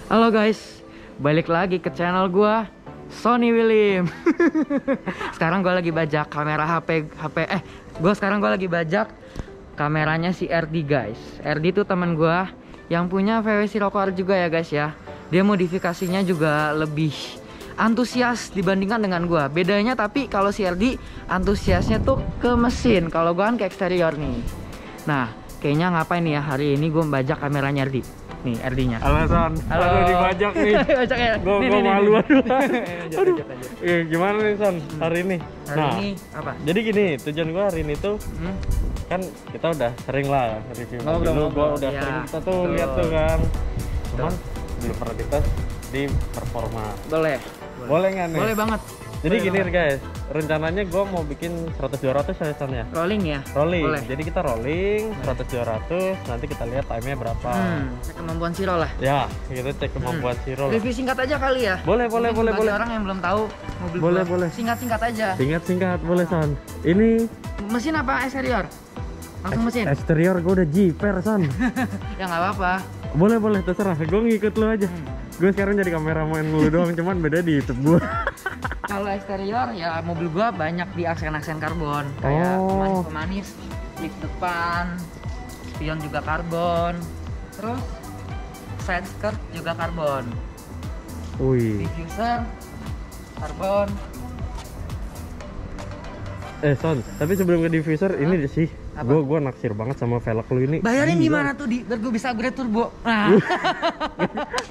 Halo guys, balik lagi ke channel gua Sony William. Sekarang gua lagi bajak kamera sekarang gua lagi bajak kameranya si RD guys. RD itu teman gua yang punya VW Siro Car juga ya guys ya. Dia modifikasinya juga lebih antusias dibandingkan dengan gua. Bedanya tapi kalau si RD antusiasnya tuh ke mesin, kalau gua kan ke eksterior nih. Nah, kayaknya ngapain nih ya hari ini gua bajak kameranya RD. Nih RD-nya. Halo Son, Halo. dibajak nih. Bajak ya. Gue malu aduh. Gimana nih Son hari ini? Hari ini apa? Jadi gini, tujuan gue hari ini tuh kan kita udah sering lah review mobil lu, gue udah ya, sering kita tuh lihat tuh kan. Cuman belum pernah dites di performa. Boleh nggak nih? Boleh banget. Jadi gini guys, rencananya gue mau bikin 100-200 ya Son ya? Rolling ya? Rolling, Boleh. jadi kita rolling 100-200, nanti kita lihat time-nya berapa. Cek kemampuan Siro lah. Ya, kita cek kemampuan Siro lah. Review singkat aja kali ya? Boleh. Bagi orang yang belum tahu mobil Boleh. Singkat-singkat aja. Singkat, boleh Son. Ini Mesin apa eksterior? Langsung mesin? eksterior gue udah jiper Son. Ya nggak apa-apa. Boleh, terserah. Gue ngikut lu aja. Gue sekarang jadi kameramen lu doang, cuman beda di YouTube gue. Kalau eksterior ya mobil gua banyak di aksen-aksen karbon. Kayak pemanis-pemanis, lift depan, spion juga karbon. Terus side skirt juga karbon. Wih. Diffuser karbon. Son, tapi sebelum ke diffuser ini sih gue naksir banget sama velg lu ini. Bayarin gimana tuh biar gue bisa upgrade turbo. Nah.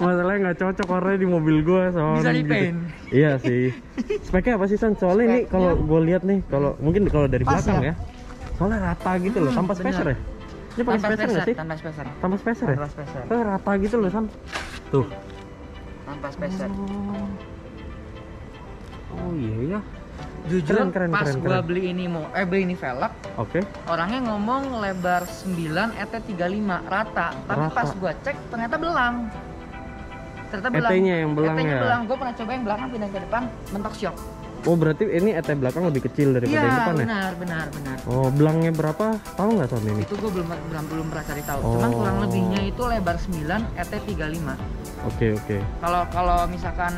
Masalahnya nggak cocok warnanya di mobil gue Son. Bisa di paint. Gitu. Iya sih. Speknya apa sih Son? Soalnya ini kalau gue lihat nih, mungkin kalau dari belakang ya. Soalnya rata gitu loh, tanpa spacer ya. Ini pakai spacer nggak sih? Tanpa spacer. Tanpa spacer ya? Rata gitu loh Son. Tuh. Tanpa spacer. Oh iya ya. Jujur keren, gua beli ini velg. Oke. Orangnya ngomong lebar 9 ET35 rata, tapi pas gua cek ternyata belang. ET-nya yang belang ya. belang. Gua pernah coba yang belakang pindah ke depan, mentok shock. Oh, berarti ini ET belakang lebih kecil daripada yang depan ya? Iya, benar. Oh, belangnya berapa? Tahu nggak Son ini? Itu gua belum pernah cari tahu. Cuman kurang lebihnya itu lebar 9 ET35. Oke. Kalau misalkan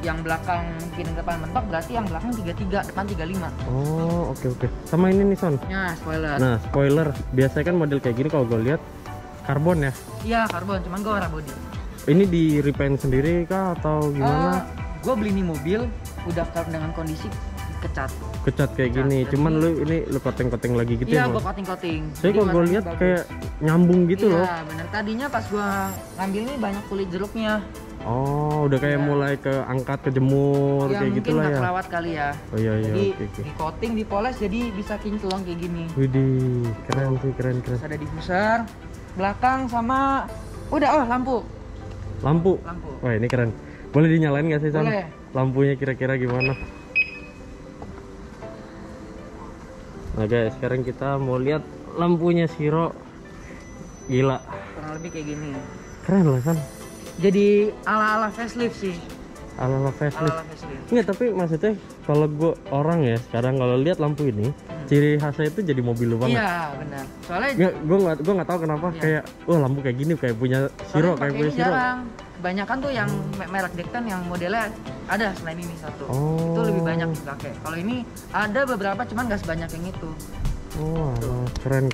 yang belakang pindah depan mentok, berarti yang belakang 33, depan 35. Oh, oke. Sama ini nih Son. Ya, spoiler. Nah, spoiler. Biasanya kan model kayak gini kalau gue lihat karbon ya. Iya, karbon, cuman gue warna body. Ini di repaint sendiri kah atau gimana? Gue beli ini mobil udah dengan kondisi kecat Kayak gini. Cuman lu coating lagi gitu ya? Iya, gue coating. Saya kok gue lihat kayak nyambung gitu loh. Iya, bener. Tadinya pas gue ngambil ini banyak kulit jeruknya. Oh, udah kayak mulai keangkat, kejemur ya, kayak gitulah ya. Mungkin kerawat kali ya. Oh iya. Jadi Oke. di coating, dipoles jadi bisa kinclong kayak gini. Widih, keren sih, keren. Terus ada diffuser belakang sama lampu. Wah, ini keren. Boleh dinyalain nggak sih Son? Boleh. Lampunya kira-kira gimana? Nah guys, sekarang kita mau lihat lampunya Siro. Gila. Kurang lebih kayak gini. Keren loh Son. Jadi ala-ala facelift sih. Ala-ala facelift. Enggak, tapi maksudnya kalau gue orang ya sekarang kalau lihat lampu ini, ciri khasnya itu jadi mobil lu banget. Iya, benar. Soalnya gue nggak tahu kenapa kayak lampu kayak gini kayak punya Siro, kayak punya Siro. Jarang. Kebanyakan tuh yang merek Dekten yang modelnya ada selain ini satu. Itu lebih banyak dipakai. Kalau ini ada beberapa cuman nggak sebanyak yang itu. Oh, keren.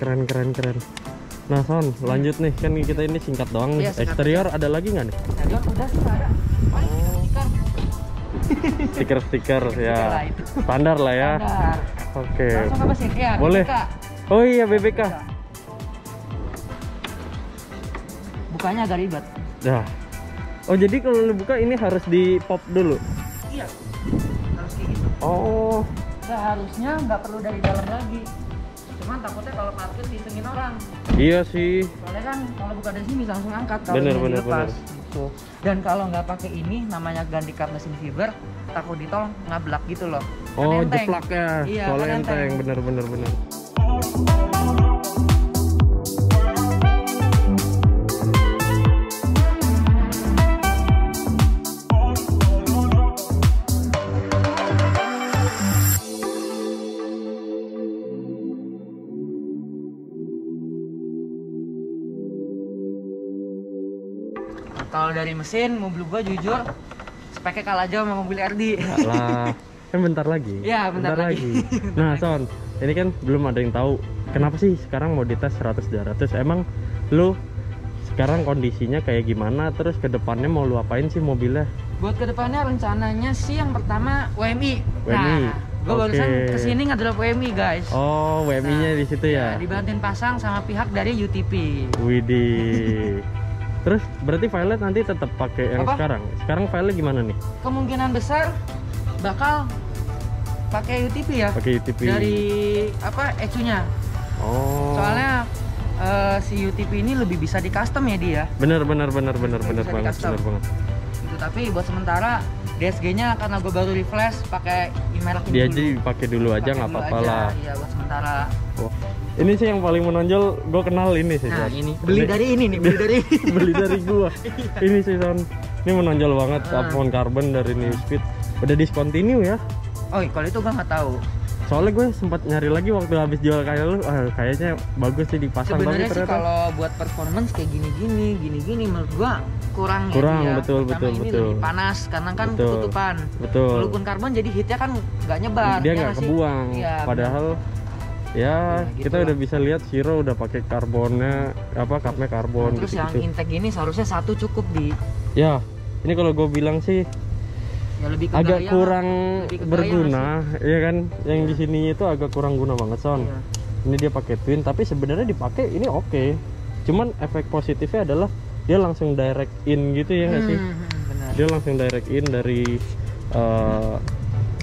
Nah Son, lanjut nih, kan kita ini singkat doang nih. Eksterior ada lagi nggak nih? Eksterior udah sih ada. Stiker ya. Standar lah ya. Oke. Langsung apa sih? Ya, boleh. BBK. Oh iya, BBK. Bukanya agak ribet. Dah. Oh, jadi kalau lu buka ini harus di pop dulu? Iya. Harus kayak gitu. Oh. Seharusnya nggak perlu dari dalam lagi. Cuman takutnya kalau parkir disengin orang. Iya sih. Soalnya kan kalau buka dari sini bisa langsung angkat kalau bener. gitu. Dan kalau nggak pakai ini namanya ganti kap mesin fiber, takut di tol ngablak gitu loh. Oh, kan jeplaknya. Iya, soalnya enteng. Bener. kalau dari mesin mobil gua jujur speknya kalah jauh sama mobil RD. Lah, kan bentar lagi. Iya, bentar lagi. Nah, Son, ini kan belum ada yang tahu kenapa sih sekarang mau dites 100-200. Emang lu sekarang kondisinya kayak gimana, terus kedepannya mau lu apain sih mobilnya? Buat kedepannya rencananya sih yang pertama WMI. WMI. Nah, gue barusan kesini nge-drop WMI guys. Oh, WMI-nya di situ ya? Dibantuin pasang sama pihak dari UTP. Widih. Terus berarti filenya nanti tetap pakai yang Apa? sekarang? Sekarang filenya gimana nih? Kemungkinan besar bakal pakai UTP ya. Pakai UTP. Dari apa ECU-nya. Oh. Soalnya si UTP ini lebih bisa di custom ya dia. Bener banget, Bisa bener di-custom. banget. Gitu, tapi buat sementara DSG-nya karena gue baru refresh pakai merek ini Dia dulu. aja dipakai dulu aja nggak apa-apa lah. Iya buat sementara. Oh. Ini sih yang paling menonjol, gue kenal ini sih. Nah Son. ini beli dari ini nih, beli dari ini. Beli dari gua. Ini sih Son. Ini menonjol banget Carbon Carbon dari New Speed. Udah discontinue ya. Oh kalau itu gue nggak tahu. Soalnya gue sempat nyari lagi waktu habis jual kayak lu, kayaknya bagus sih dipasang, tapi Sebenarnya sih ternyata kalau buat performance kayak gini menurut gua kurang kurang, ya dia. betul, Karena betul, ini betul. lebih panas karena kan Betul. ketutupan. betul. Walaupun karbon jadi hitnya kan nggak nyebar. Dia ya nggak sih? kebuang. Iya, Padahal ya gitu kita lah. udah bisa lihat Shiro udah pakai karbonnya, apa cupnya karbon. Terus yang gitu. intake gini seharusnya satu cukup di Ya, ini kalau gue bilang sih ya lebih ke agak gaya kurang lah. Lebih ke gaya berguna, nggak ya kan? Yang di sininya itu agak kurang guna banget, Son. Iya. Ini dia pakai twin, tapi sebenarnya dipakai ini oke. Cuman efek positifnya adalah dia langsung direct in gitu ya nggak sih? Benar. Dia langsung direct in dari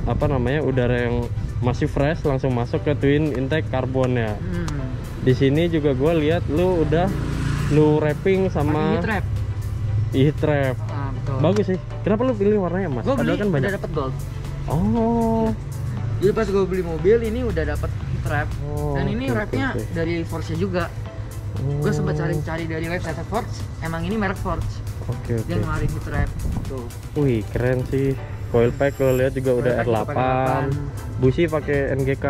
apa namanya, udara yang masih fresh langsung masuk ke twin intake karbonnya. Di sini juga gue lihat lu udah wrapping sama Pakai heat heat wrap. Ah, betul. Bagus sih. Kenapa lu pilih warnanya emas? Gue beli Padahal kan banyak. udah dapet gold. Oh. Jadi pas gue beli mobil ini udah dapet heat wrap. Oh, Dan ini oke, wrapnya oke. dari Forge juga. Gue sempat cari-cari dari website Forge. Emang ini merek Forge. Oke, Dia oke. ngeluarin heat wrap. Tuh. Wih, keren sih. Coil pack lo lihat juga udah Coil pack R8. juga pakai Busi pakai NGK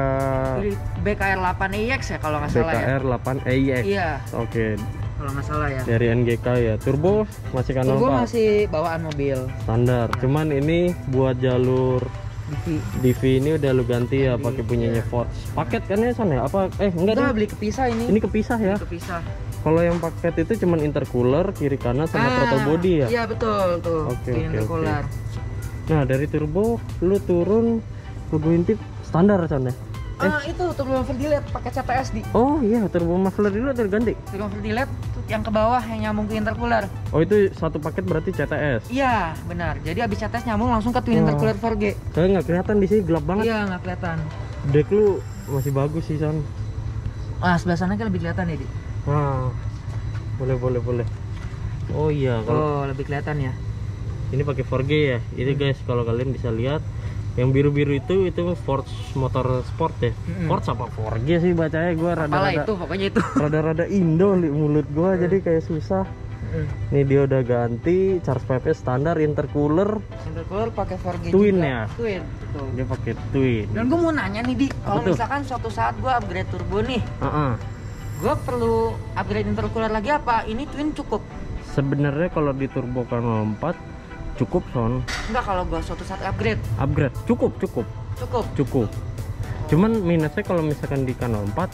Ini BKR 8 EX ya kalau nggak salah ya. BKR 8 EIX. Iya, Oke, kalau nggak salah ya. dari NGK ya. Turbo masih kan Turbo masih bawaan mobil. standar. Cuman ini buat jalur DV. DV ini udah lu ganti ya Ganti, pakai punyanya iya. Forge. Paket kan ya Son ya? Apa enggak Udah deh. beli kepisah ini. Ini kepisah ya. Beli kepisah. Kalau yang paket itu cuman intercooler kiri kanan sama throttle body ya. Iya betul tuh. Oke, Ini oke, intercooler. Nah, dari turbo lu turun turbo intip standar Son ya. Itu turbo muffler delete pakai CTS di. Oh iya, turbo muffler dulu terganti. Turbo muffler delete tuh yang ke bawah yang nyambung ke intercooler. Oh, itu satu paket berarti CTS. Iya, benar. Jadi abis CTS nyambung langsung ke twin Wah. intercooler 4G. Kayak nggak kelihatan di sini, gelap banget. Iya, nggak kelihatan. Deck lu masih bagus sih, Son. Sebelah sana kan lebih kelihatan ya, Di. Wah. Boleh. Oh iya, kalau Lebih kelihatan ya. ini pakai 4G ya. Ini guys, kalau kalian bisa lihat yang biru-biru itu Forge motor sport ya. Forge apa 4G sih bacanya, gua Apalah rada-rada itu, pokoknya itu. rada-rada Indo mulut gua jadi kayak susah. Nih dia udah ganti charge pipe standar intercooler, Intercooler pakai 4G Twin juga. ya? Twin, betul. dia pakai twin. Dan gue mau nanya nih, Di, kalau tuh? misalkan suatu saat gue upgrade turbo nih, Heeh. gue perlu upgrade intercooler lagi apa? Ini twin cukup? Sebenarnya kalau di turbo Kano 4 cukup Son. Enggak, kalau gue suatu saat upgrade, Upgrade cukup. cukup. Cuman minusnya kalau misalkan di Kano 4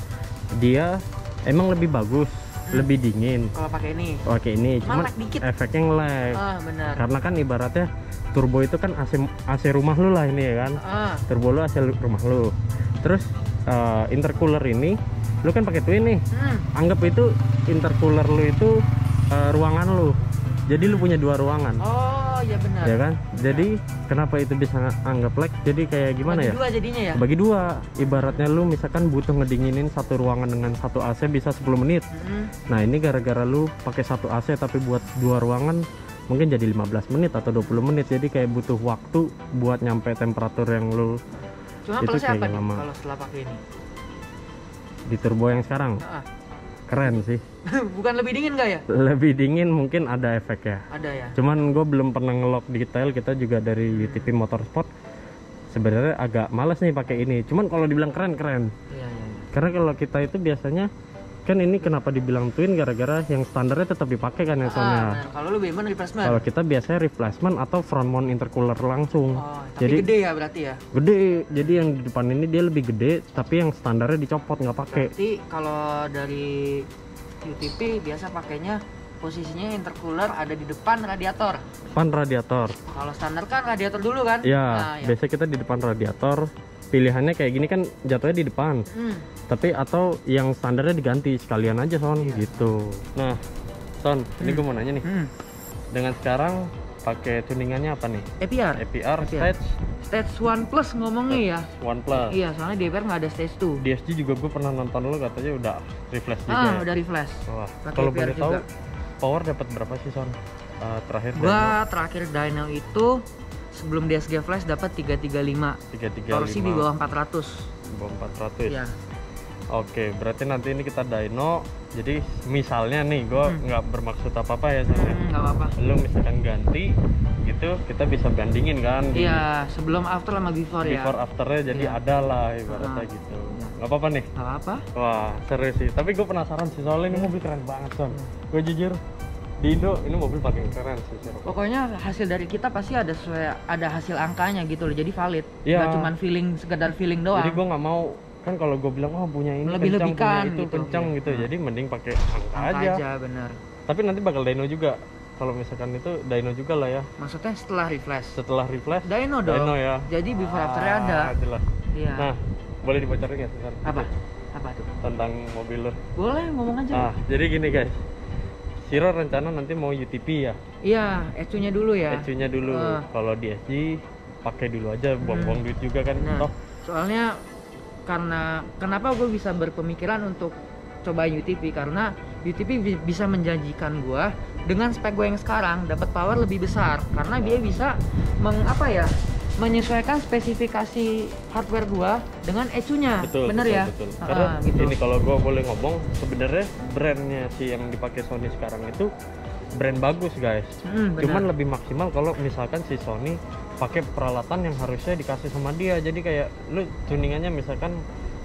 dia emang lebih bagus, lebih dingin. Kalau pakai ini. Oke, ini Cuma cuma lag dikit. efeknya nge-lag. Benar. Karena kan ibaratnya turbo itu kan AC rumah lu lah ini ya kan. Turbo lu AC rumah lu. Terus intercooler ini lu kan pakai twin nih. Anggap itu intercooler lu itu ruangan lu. Jadi lu punya dua ruangan. Oh, iya benar. Ya kan? Jadi kenapa itu bisa anggap lag? Jadi kayak gimana ya? Bagi dua jadinya ya? Bagi dua. Ibaratnya lu misalkan butuh ngedinginin satu ruangan dengan satu AC bisa 10 menit. Nah, ini gara-gara lu pakai satu AC tapi buat dua ruangan mungkin jadi 15 menit atau 20 menit. Jadi kayak butuh waktu buat nyampe temperatur yang lu Cuma itu plusnya apa kayak nih lama. kalau setelah pakai ini? Di turbo yang sekarang. Keren sih. Bukan lebih dingin nggak ya? Lebih dingin mungkin ada efeknya. Ada ya? Cuman gue belum pernah ngelok detail. Kita juga dari UTP Motorsport sebenarnya agak males nih pakai ini. Cuman kalau dibilang keren. Iya. Karena kalau kita itu biasanya kan ini kenapa dibilang twin gara-gara yang standarnya tetap dipakai kan ya Sonnya. Kalau lu bagaimana replacement? Kalau kita biasanya replacement atau front mount intercooler langsung. Tapi jadi gede ya berarti ya? Gede, jadi yang di depan ini dia lebih gede, tapi yang standarnya dicopot nggak pakai. Berarti kalau dari UTP biasa pakainya posisinya intercooler ada di depan radiator. Depan radiator. Kalau standar kan radiator dulu kan? Ya, biasanya kita di depan radiator. Pilihannya kayak gini kan jatuhnya di depan. Tapi atau yang standarnya diganti sekalian aja Son, gitu. Nah, Son, ini gue mau nanya nih. Dengan sekarang pakai tuningannya apa nih? APR Stage 1 plus ngomongnya ya. 1 plus. Iya, soalnya di APR nggak ada stage 2. Di SG juga gue pernah nonton lo katanya udah refresh juga. Udah refresh. Wah, kalau boleh tahu power dapat berapa sih Son? Terakhir terakhir dyno itu sebelum DSG flash dapat 335. Torsi di bawah 400. Di bawah 400. Iya. Oke, berarti nanti ini kita dyno. Jadi misalnya nih, gue nggak bermaksud apa-apa ya Son. Nggak apa-apa. Lu misalkan ganti gitu, kita bisa bandingin kan? Iya, sebelum after sama before ya. Before afternya jadi ada lah ibaratnya gitu. Nggak apa-apa nih? Nggak apa-apa. Wah, seru sih. Tapi gue penasaran sih soalnya ini mobil keren banget Son. Gue jujur di Indo ini mobil paling keren sih. Pokoknya hasil dari kita pasti ada hasil angkanya gitu loh, jadi valid. Ya. Gak cuma sekedar feeling doang. Jadi gue nggak mau kan kalau gue bilang punya ini lebih-lebihkan kencang, punya itu gitu. kencang gitu. Jadi mending pakai angka aja. Bener. Tapi nanti bakal dyno juga. Kalau misalkan itu dyno juga lah ya. Maksudnya setelah refresh? Setelah refresh dyno dong. Dyno ya. Jadi before afternya ada. Jelas. Iya. Nah, boleh dibocorin nggak sih? Apa tuh? Tentang mobil lo. Boleh, ngomong aja. Jadi gini guys. Siro rencana nanti mau UTP ya? Iya, ECU-nya dulu ya. ECU-nya dulu. Kalau di SG pakai dulu aja, buang-buang duit juga kan. Toh. Soalnya kenapa gue bisa berpemikiran untuk coba UTP, karena UTP bisa menjanjikan gue dengan spek gue yang sekarang dapat power lebih besar, karena dia bisa menyesuaikan spesifikasi hardware gua dengan ECU-nya. Bener ya? Betul. Karena gitu. Ini kalau gua boleh ngomong, sebenarnya brandnya sih yang dipakai Sony sekarang itu brand bagus guys. Cuman lebih maksimal kalau misalkan si Sony pakai peralatan yang harusnya dikasih sama dia. Jadi kayak lu tuningannya misalkan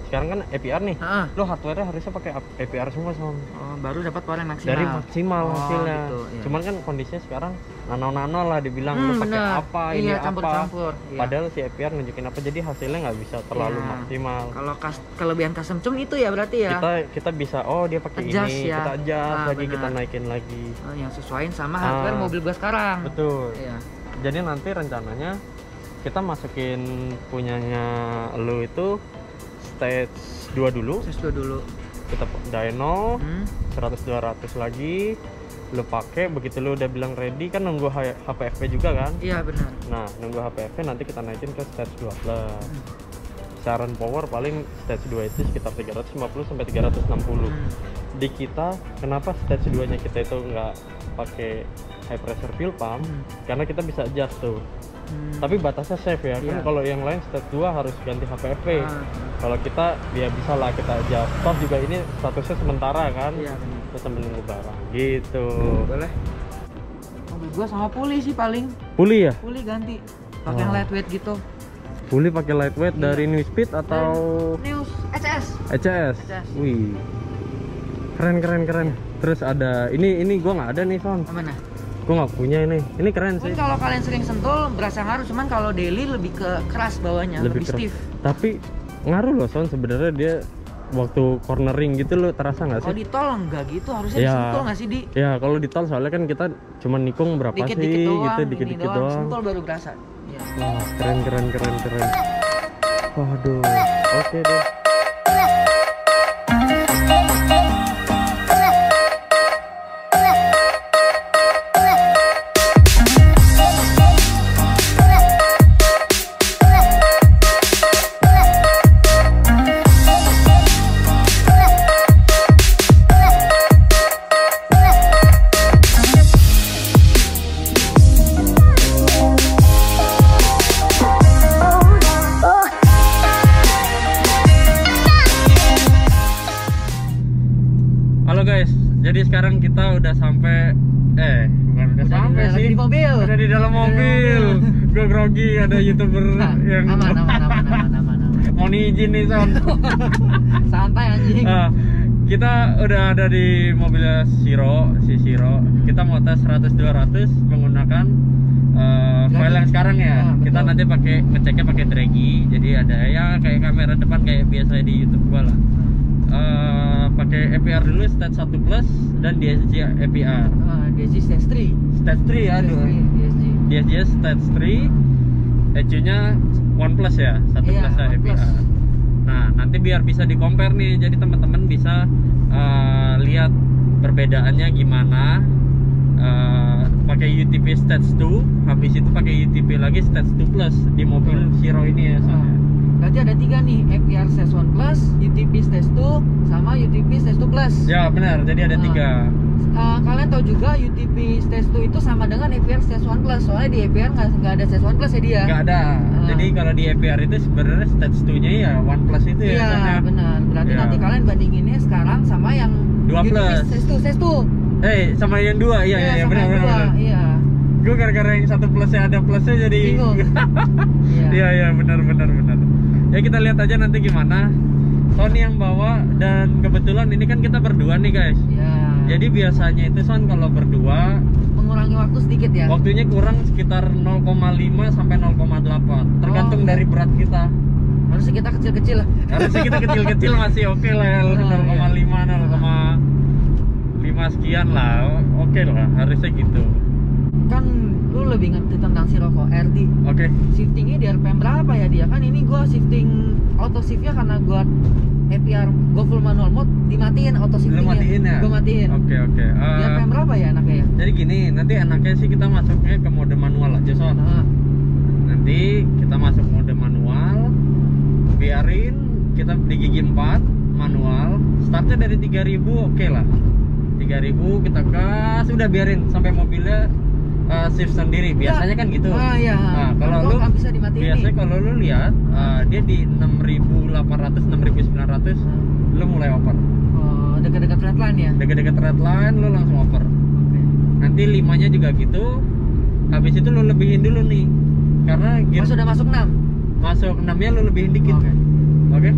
sekarang kan APR nih, lo hardware-nya harusnya pakai APR semua Son. Baru dapat power yang maksimal. Dari maksimal hasilnya. Gitu, iya. Cuman kan kondisinya sekarang nano-nano lah dibilang lo pakai apa, ini campur-campur. Iya. Padahal si APR nunjukin apa, jadi hasilnya nggak bisa terlalu maksimal. Kalau kelebihan custom tune itu ya berarti ya. Kita bisa dia pakai ini, kita adjust lagi, kita naikin lagi. Yang sesuaiin sama hardware mobil gua sekarang. Betul. Iya. Jadi nanti rencananya kita masukin punyanya lo itu stage 2 dulu. Kita dyno 100-200 lagi, lu pakai. Begitu lu udah bilang ready kan nunggu HPFV juga kan? Iya benar. Nah, nunggu HPFV nanti kita naikin ke stage 2 plus. Saran power paling stage 2 itu sekitar 350 sampai 360. Di kita kenapa stage 2 nya kita itu nggak pakai high pressure fuel pump? Karena kita bisa adjust tuh. Tapi batasnya safe ya. Kan kalau yang lain stage 2 harus ganti HPFV. Kalau kita bisa lah kita adjust. Toh juga ini statusnya sementara kan. Terus sambil nunggu barang gitu. Boleh. Mobil gua sama puli sih paling. Puli ya? Puli ganti. Pakai yang lightweight gitu. Puli pakai lightweight dari New Speed atau New ECS? Wih. Keren. Terus ada ini gua nggak ada nih Son. Mana? Gua nggak punya ini keren sih. Kalau kalian sering sentul berasa ngaruh, cuman kalau daily lebih ke keras bawahnya, lebih stiff. Tapi ngaruh loh Son, sebenarnya dia waktu cornering gitu lo terasa nggak sih? Kalau di tol enggak gitu, harusnya disentul nggak sih Ya kalau di tol soalnya kan kita cuma nikung berapa dikit-dikit sih doang, gitu, dikit-dikit doang. Sentul baru berasa. Ya. Wah keren. Waduh, oke deh. Jadi sekarang kita udah sampai bukan udah sampai sih. Di mobil. Udah di dalam mobil. Gue grogi, ada YouTuber yang aman. mau izin nih Son. Santai anjing. Kita udah ada di mobilnya Shiro. Kita mau tes 100-200 menggunakan file yang sekarang ya. Kita nanti ngeceknya pakai Draggy. Jadi ada ya kayak kamera depan kayak biasa di YouTube gua lah. Pakai APR dulu stage 1 plus dan DSG APR. DSG stage 3. Stage 3 ya, DSG stage 3. ECU-nya 1 plus ya, 1 plus ya APR. Nah, nanti biar bisa di compare nih. Jadi teman-teman bisa lihat perbedaannya gimana. Pakai UTP stage 2, habis itu pakai UTP lagi stage 2 plus di mobil Shiro ini ya. Berarti ada 3 nih, APR stage 1 plus, UTP stage 2, sama UTP stage 2 plus. Ya benar, jadi ada 3. Kalian tahu juga UTP stage 2 itu sama dengan APR stage 1 plus. Soalnya di APR nggak ada stage 1 plus ya dia. Nggak ada. Jadi kalau di APR itu sebenarnya stage 2-nya ya 1 plus itu ya. Iya benar. Berarti nanti kalian bandinginnya sekarang sama yang 2 plus. Stage 2. Sama yang 2, iya benar. Iya. Gue gara-gara yang 1 plusnya ada plusnya jadi bingung. Iya benar. Ya kita lihat aja nanti gimana. Sony yang bawa dan kebetulan ini kan kita berdua nih guys. Iya. Jadi biasanya itu Son kalau berdua mengurangi waktu sedikit ya. Waktunya kurang sekitar 0,5 sampai 0,8 tergantung dari berat kita. Harusnya kita kecil-kecil lah. Harusnya kita kecil-kecil masih oke lah, 0,5 0,5 sekian lah, oke lah, harusnya gitu. Kan lu lebih ngerti tentang Sirocco RD. Oke. Shiftingnya di RPM berapa ya dia? Kan ini gua shifting auto shiftnya karena gua APR gua full manual mode dimatiin auto shiftingnya. Lu matiin ya? Gua matiin. Oke. Di RPM berapa ya enaknya ya? Jadi gini, nanti enaknya sih kita masuknya ke mode manual aja Son. Nanti kita masuk mode manual, biarin kita di gigi 4 manual, startnya dari 3000 oke lah. 3000 kita gas, udah biarin sampai mobilnya shift sendiri. Biasanya kan gitu. Iya. Nah, kalau lu bisa dimatiin biasanya kalau lu lihat dia di 6800 6900 lu mulai oper. Dekat-dekat red line ya? Dekat-dekat red line lu langsung oper. Nanti 5-nya juga gitu. Habis itu lu lebihin dulu nih. Karena sudah masuk 6. Masuk 6-nya lu lebihin dikit. Oke.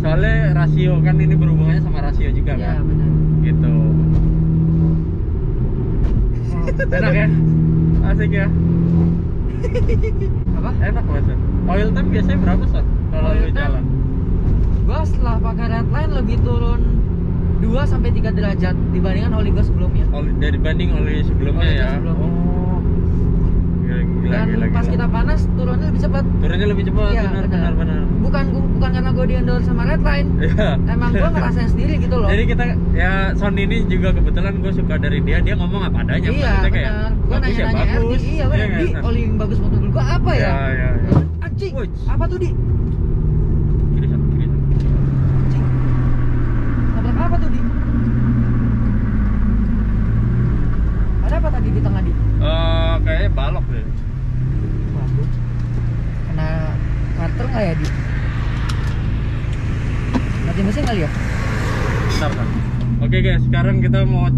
Soalnya rasio kan ini berhubungannya sama rasio juga kan. Iya, benar. Gitu. Enak ya? Asik ya? Apa? Enak loh Son. Oil time biasanya berapa Son? Kalau lu jalan? Gua setelah pakai red line lebih turun 2 sampai 3 derajat dibandingkan oli gua sebelumnya. Dibanding oli sebelumnya ya? Sebelumnya. Gila. Pas kita panas turunnya lebih cepat. Turunnya lebih cepat, iya, benar. Bukan karena gue di-endorse sama Redline. Iya. Emang gue ngerasain sendiri gitu loh. Jadi kita ya Son ini juga kebetulan gue suka dari dia ngomong apa adanya. Iya benar. Gue nanya-nanya bagus. Iya benar. Di oli yang bagus motor gue apa ya? Iya. Anjing. Apa tuh Di? Kiri. Anjing. Nabrak apa tuh Di? Ada apa tadi di tengah Di? Kayaknya balok deh. Waduh. Kena karter nggak ya Di? Mati mesin kali ya? Bentar kan. Oke guys, sekarang kita mau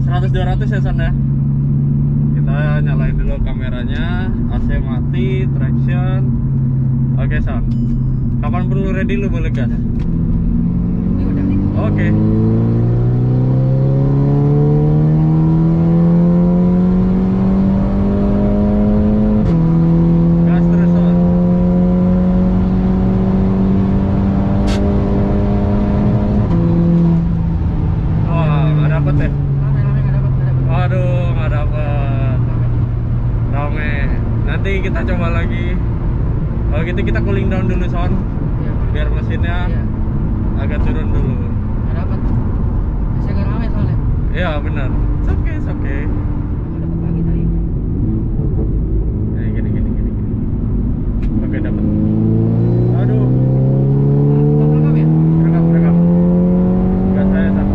100-200 ya Son ya. Kita nyalain dulu kameranya, AC mati, traction. Oke Son. Kapan perlu ready lu boleh gas. Ini udah. Oke. Kita coba lagi. Kalau gitu kita cooling down dulu Son. Iya. Biar mesinnya agak turun dulu. Nggak dapat. Masih agak ramai soalnya. Iya benar. It's okay. Nggak dapat lagi tadi. Gini. Oke dapat. Aduh. Rekam ya? Rekam. Gas saya Son.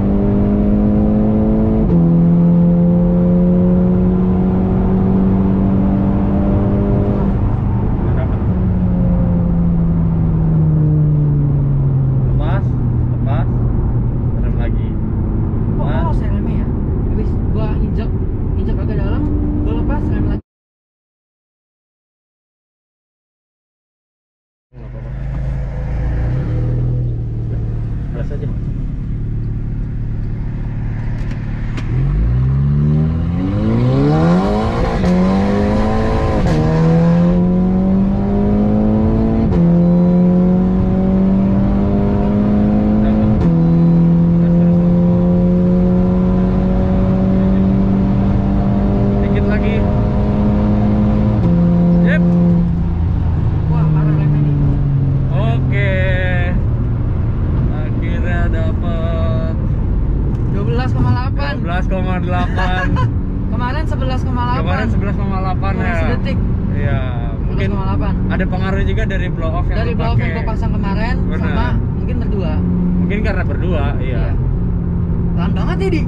lagi. Yep. Wah, parah remnya nih. Oke. Akhirnya dapat 12,8. 12,8. Kemarin 11,8. Kemarin 11,8 ya. Sedetik. Iya, mungkin 11,8. ada pengaruh juga dari blow off yang Dari lu blow off yang pakai. gua pasang kemarin Bener. sama mungkin berdua. Mungkin karena berdua, iya. Pelan banget ya, Di.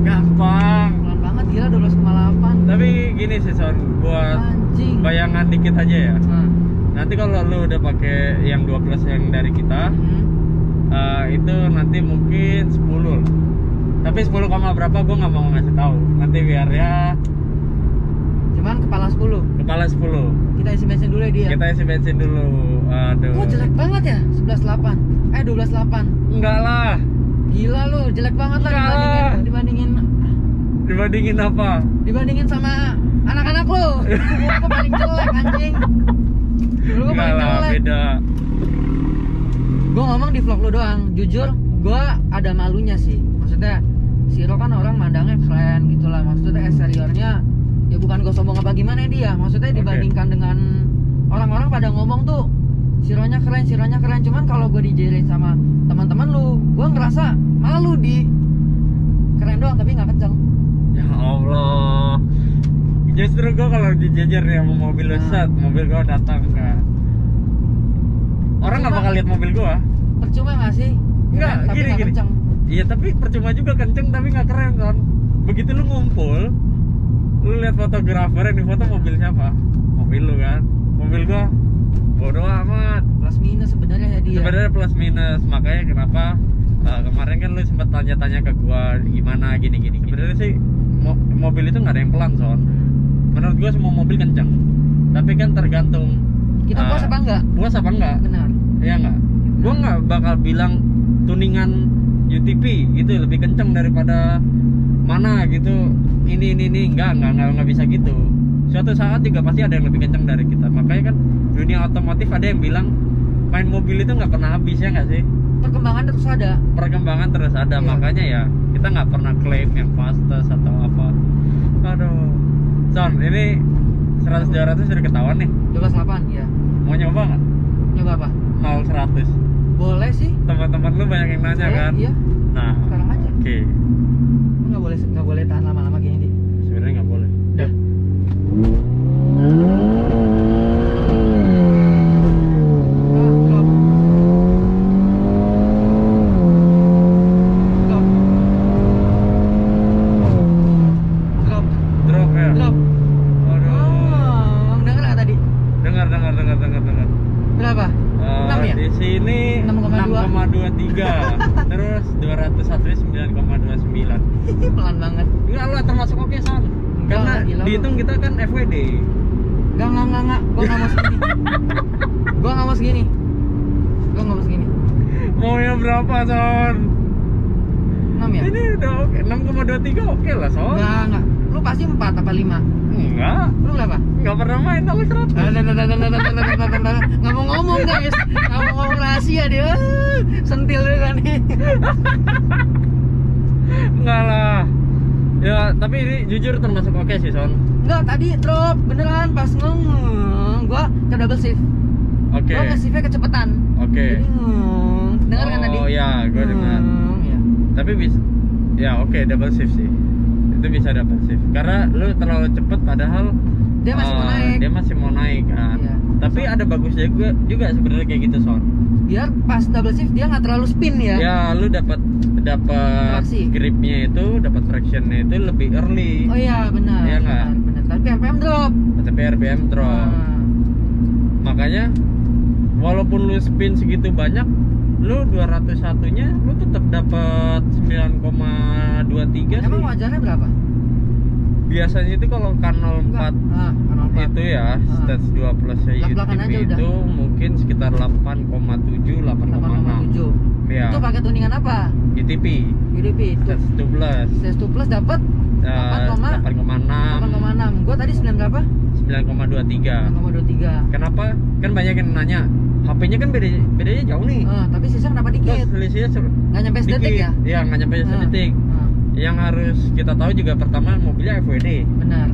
Gampang. Pelan banget gila 12,8. Tapi gini sih Son, buat Anjing. bayangan dikit aja ya. Nah. Nanti kalau lu udah pakai yang 12 yang dari kita, itu nanti mungkin 10 lah. Tapi 10, berapa gue nggak mau ngasih tahu. Nanti biar ya Cuman kepala 10. kepala 10. Kita isi bensin dulu ya dia. Kita isi bensin dulu. Aduh. Kok jelek banget ya? 11,8. 12,8. Enggak lah. Gila lu, jelek banget lah Enggak. Dibandingin apa? dibandingin sama anak-anak lu. Gua paling jelek anjing. Lu gua Enggak paling lah, jelek. beda. Gua ngomong di vlog lu doang. Jujur, gua ada malunya sih. Maksudnya Siro kan orang mandangnya keren gitulah. Maksudnya eksteriornya ya bukan gue sombong apa gimana dia. Maksudnya Oke. dibandingkan dengan orang-orang pada ngomong tuh Sironya keren. Cuman kalau gue dijejerin sama teman-teman lu, gue ngerasa malah lu di keren doang tapi nggak kenceng. Ya Allah. Justru gue kalau dijajar nih sama mobil lu set, mobil gue datang kan. Orang nggak bakal lihat mobil gue. Percuma nggak sih? Enggak, Keren, tapi gini. nggak kenceng. Iya, tapi percuma juga kenceng tapi nggak keren kan. Begitu lu ngumpul, lu lihat fotografer yang di foto mobil siapa? Mobil lu kan. Mobil gua bodo amat. Plus minus sebenarnya ya dia. Sebenarnya plus minus, makanya kenapa kemarin kan lu sempat tanya-tanya ke gua gimana gini. Sebenarnya sih mobil itu nggak ada yang pelan Son. Menurut gua semua mobil kenceng. Tapi kan tergantung Kita puas apa enggak? puas apa enggak. Benar. Iya nggak? Gua nggak bakal bilang tuningan UTP gitu lebih kenceng daripada mana gitu. Ini nggak bisa gitu. Suatu saat juga pasti ada yang lebih kenceng dari kita. Makanya kan dunia otomotif ada yang bilang main mobil itu nggak pernah habis, ya nggak sih? Perkembangan terus ada. Perkembangan terus ada. Iya. Makanya ya kita nggak pernah klaim yang fastest atau apa. Aduh Son, ini 100-200 sudah ketahuan nih. 12,8 ya. Mau nyoba nggak? Nyoba apa? 0-100. Boleh sih. Teman-teman lu banyak yang nanya kan? Iya. Nah, Sekarang aja. oke. Nggak boleh tahan lama-lama gini di. Sebenarnya nggak boleh. Udah. Drop ya. Drop. Aduh. Oh, denger nggak tadi? Dengar. Berapa? 6 ya? Di sini 6,2. 6,23. Terus 201 9,29. Pelan banget. Enggak lah, termasuk oke Son. Karena Enggak, gila lu. dihitung kita kan FWD. Enggak. Gua nggak mau segini. Gua nggak mau segini. Maunya berapa Son? 6 ya? Ini udah oke. 6,23 oke lah Son. Enggak. Lu pasti 4 apa 5? Enggak. Lu berapa? Enggak pernah main kalau 100. Nggak mau ngomong guys, nggak mau ngomong rahasia dia. Sentil juga nih. Enggak lah. Ya, tapi ini jujur termasuk oke sih Son. Enggak, tadi drop beneran pas ngomong. Gua ke double shift. Oke. Gua ke shiftnya kecepatan. Oke. Jadi dengar kan tadi? Oh ya, gue dengar. Ya. Tapi bisa, ya oke, double shift sih. Itu bisa double shift. Karena lu terlalu cepet padahal Dia masih mau naik. Dia masih mau naik kan. Iya. Tapi ada bagusnya juga sebenarnya kayak gitu Son. Biar pas double shift dia nggak terlalu spin ya. Ya, lu dapat Traksi. gripnya itu, dapat tractionnya itu lebih early. Oh iya benar. Iya nggak? Benar. Tapi RPM drop. Tapi RPM drop. Nah, Makanya walaupun lu spin segitu banyak, lu 201-nya lu tetap dapat 9,23 sih. emang wajarnya berapa? Biasanya itu kalau kanal 4 kanal 4. itu ya, stage 2 plus Belak-belakan UTP aja udah. itu mungkin sekitar 8,7, 8,6. 8,7. Ya, Itu pakai tuningan apa? UTP UDP itu. stage 2 plus CS2 Plus dapat 8,6, 8,6. Gua tadi 9 berapa? 9,23. 9,23. Kenapa? Kan banyak yang nanya, HP-nya kan bedanya jauh nih. Tapi sisa kenapa Terus dikit? selisihnya Nggak nyampe sedetik ya? Iya, nggak nyampe sedetik. Ah, Yang harus kita tahu juga pertama mobilnya FWD. benar.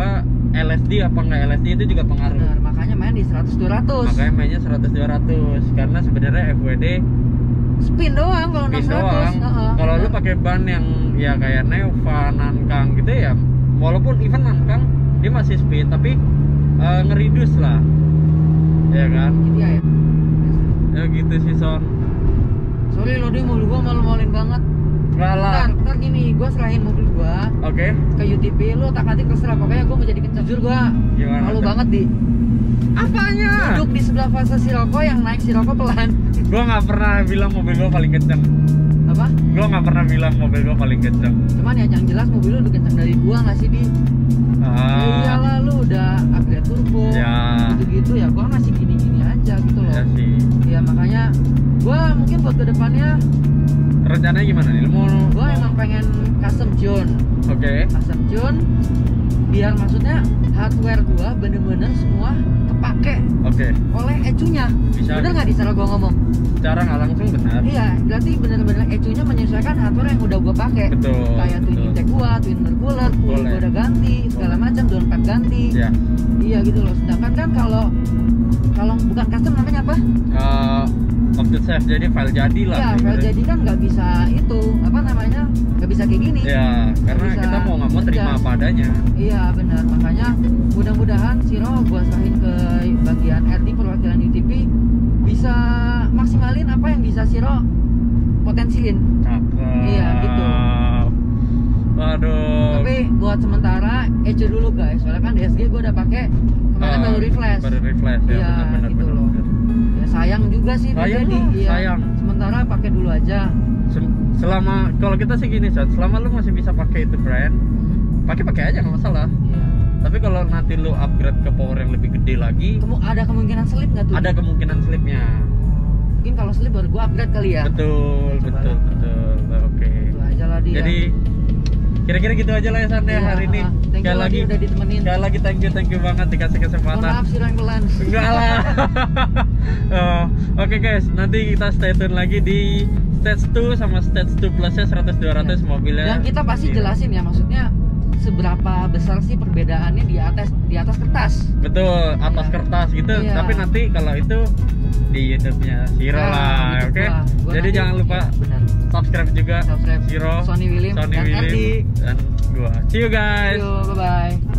gua LSD apa nggak LSD itu juga pengaruh. Benar, makanya main di 100-200. Makanya mainnya 100-200 karena sebenarnya FWD Spin doang kalau spin 600. doang. Kalau lu pakai ban yang ya kayak Neva, Nankang gitu ya, walaupun even Nankang dia masih spin tapi ngeridus lah, ya kan? Gitu ya. Ya gitu sih Son. Sorry lo, dia mobil gua malu-maluin banget. Enggak lah. Ntar gini, gua serahin mobil gua Oke. ke UTP, lu otak-atik terserah, pokoknya gua mau jadi kencang. Jujur gua Gimana malu tuh? banget di Apanya? duduk di sebelah fase Sirocco yang naik Sirocco pelan. Gua nggak pernah bilang mobil gua paling kenceng. Apa? Gua nggak pernah bilang mobil gua paling kenceng. Cuman ya yang jelas mobil lu lebih kencang dari gua nggak sih, Di? Ya iyalah, lu udah upgrade turbo Ya. gitu-gitu ya, gua masih gini-gini aja gitu loh. Ya sih. Ya makanya gua mungkin buat kedepannya Rencananya gimana nih? Lu mau? gua emang pengen custom tune. Oke. Custom tune biar maksudnya hardware gua bener-bener semua kepake Oke. oleh ECU-nya. Bisa. Bener nggak di cara gua ngomong? Cara nggak langsung benar. Iya, berarti bener-bener ECU-nya menyesuaikan hardware yang udah gua pakai. Betul. Kayak twin betul. intake gua, twin intercooler, pulley Boleh. gua udah ganti, segala macam, downpipe ganti. Ya. Iya gitu loh. Sedangkan kan kalau bukan custom namanya apa? Object safe, jadi file jadi lah. Iya, file jadi kan nggak bisa itu apa namanya, nggak bisa kayak gini. Ya, karena Bisa kita mau nggak mau terima adjust. apa adanya. Iya benar, makanya mudah-mudahan Siro gua serahin ke bagian RD perwakilan UTP bisa maksimalin apa yang bisa Siro potensiin. Cakep. Iya, gitu. Waduh. Tapi buat sementara ECU dulu guys, soalnya kan DSG gua udah pakai kemarin baru refresh. Baru refresh ya, Iya, benar-benar. gitu loh. Ya sayang juga sih Sayang jadi lah, iya. sayang. Sementara pakai dulu aja. Selama kalau kita sih gini, Sat, selama lu masih bisa pakai itu brand, pakai aja nggak masalah. Iya. Tapi kalau nanti lu upgrade ke power yang lebih gede lagi, Ada kemungkinan slip nggak tuh? ada kemungkinan slipnya. Mungkin kalau slip baru gua upgrade kali ya. Betul, Coba betul, lah. betul. Oke. Itu aja lah dia. Jadi kira-kira gitu aja lah ya San ya Iya, hari ini. thank you Sekali lagi udah ditemenin. sekali lagi thank you banget dikasih Mohon kesempatan. maaf sih yang pelan. Enggak lah. Oke guys, nanti kita stay tune lagi di stage 2 sama stage 2 plusnya 100-200 mobilnya. Dan kita pasti Iya. jelasin ya, maksudnya seberapa besar sih perbedaannya di atas kertas. Betul, atas Iya. kertas gitu. Iya. Tapi nanti kalau itu di YouTube-nya Siro Nah, lah, gitu oke? gua Jadi nanti- jangan lupa iya, benar. subscribe juga Subscribe Siro, Sony William Sony dan William, RD. dan gua. See you guys. See you, bye bye.